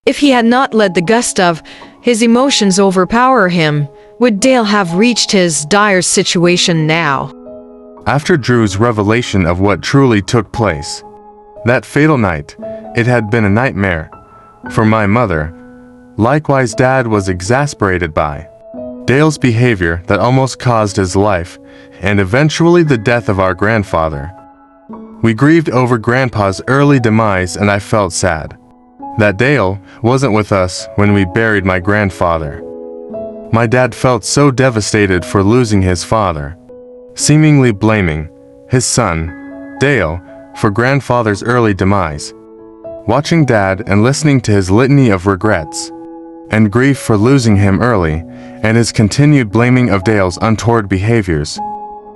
If he had not let the gust of his emotions overpower him, would Dale have reached his dire situation now? After Drew's revelation of what truly took place, that fatal night, it had been a nightmare for my mother. Likewise, Dad was exasperated by Dale's behavior that almost caused his life and eventually the death of our grandfather. We grieved over Grandpa's early demise, and I felt sad that Dale wasn't with us when we buried my grandfather. My dad felt so devastated for losing his father, seemingly blaming his son, Dale, for grandfather's early demise. Watching Dad and listening to his litany of regrets and grief for losing him early, and his continued blaming of Dale's untoward behaviors,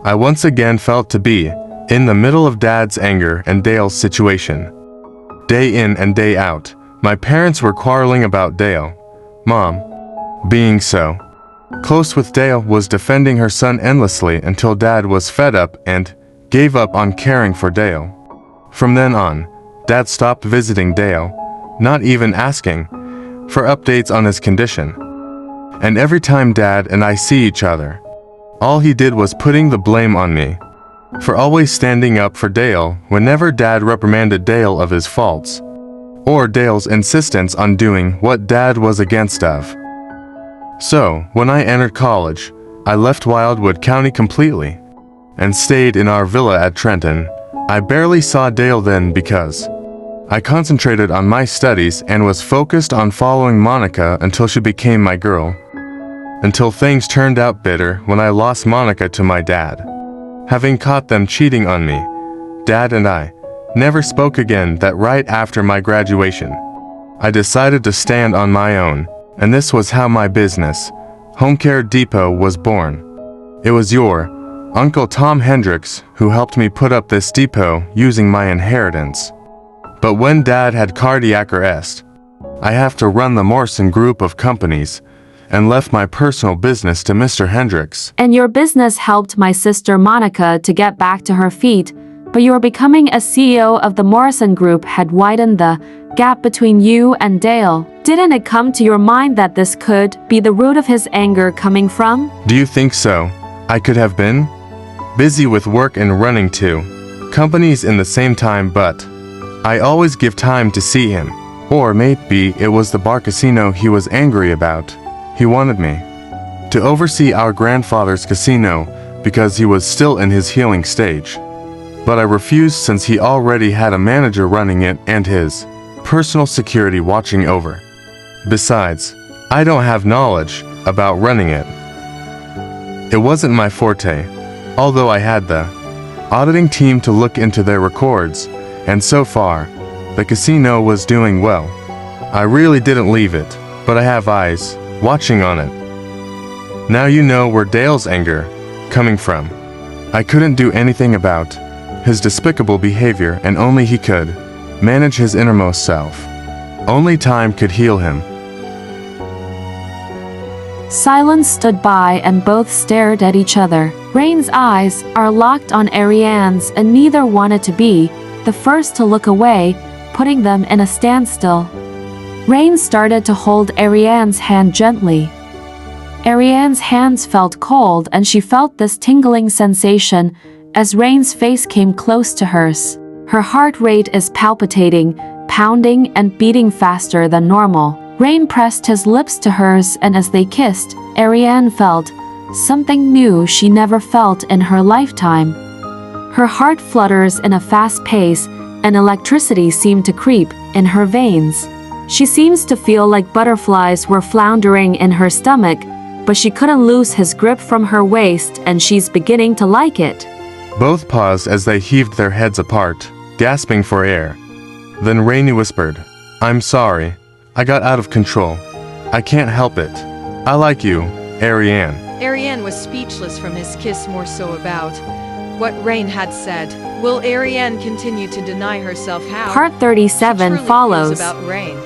I once again felt to be in the middle of Dad's anger and Dale's situation. Day in and day out, my parents were quarreling about Dale. Mom, being so close with Dale, was defending her son endlessly until Dad was fed up and gave up on caring for Dale. From then on, Dad stopped visiting Dale, not even asking for updates on his condition. And every time Dad and I see each other, all he did was putting the blame on me for always standing up for Dale whenever Dad reprimanded Dale of his faults, or Dale's insistence on doing what Dad was against of. So, when I entered college, I left Wildwood County completely and stayed in our villa at Trenton. I barely saw Dale then because I concentrated on my studies and was focused on following Monica until she became my girl. Until things turned out bitter when I lost Monica to my dad. Having caught them cheating on me, Dad and I never spoke again. That right after my graduation, I decided to stand on my own, and this was how my business, Home Care Depot, was born. It was your Uncle Tom Hendricks who helped me put up this depot using my inheritance. But when Dad had cardiac arrest, I have to run the Morrison group of companies and left my personal business to Mr. Hendricks. And your business helped my sister Monica to get back to her feet, but your becoming a CEO of the Morrison Group had widened the gap between you and Dale. Didn't it come to your mind that this could be the root of his anger coming from? Do you think so? I could have been busy with work and running two companies in the same time, but I always give time to see him. Or maybe it was the bar casino he was angry about. He wanted me to oversee our grandfather's casino because he was still in his healing stage. But I refused since he already had a manager running it and his personal security watching over. Besides, I don't have knowledge about running it. It wasn't my forte, although I had the auditing team to look into their records, and so far, the casino was doing well. I really didn't leave it, but I have eyes watching on it. Now you know where Dale's anger coming from. I couldn't do anything about his despicable behavior, and only he could manage his innermost self. Only time could heal him. Silence stood by and both stared at each other. Rain's eyes are locked on Ariane's, and neither wanted to be the first to look away, putting them in a standstill. Rain started to hold Ariane's hand gently. Ariane's hands felt cold, and she felt this tingling sensation as Rain's face came close to hers. Her heart rate is palpitating, pounding and beating faster than normal. Rain pressed his lips to hers, and as they kissed, Ariane felt something new she never felt in her lifetime. Her heart flutters in a fast pace, and electricity seemed to creep in her veins. She seems to feel like butterflies were floundering in her stomach, but she couldn't lose his grip from her waist, and she's beginning to like it. Both paused as they heaved their heads apart, gasping for air. Then Rainey whispered, "I'm sorry. I got out of control. I can't help it. I like you, Ariane." Ariane was speechless from his kiss, more so about what Rain had said. Will Ariane continue to deny herself how Part 37 she truly feels follows. about Rain?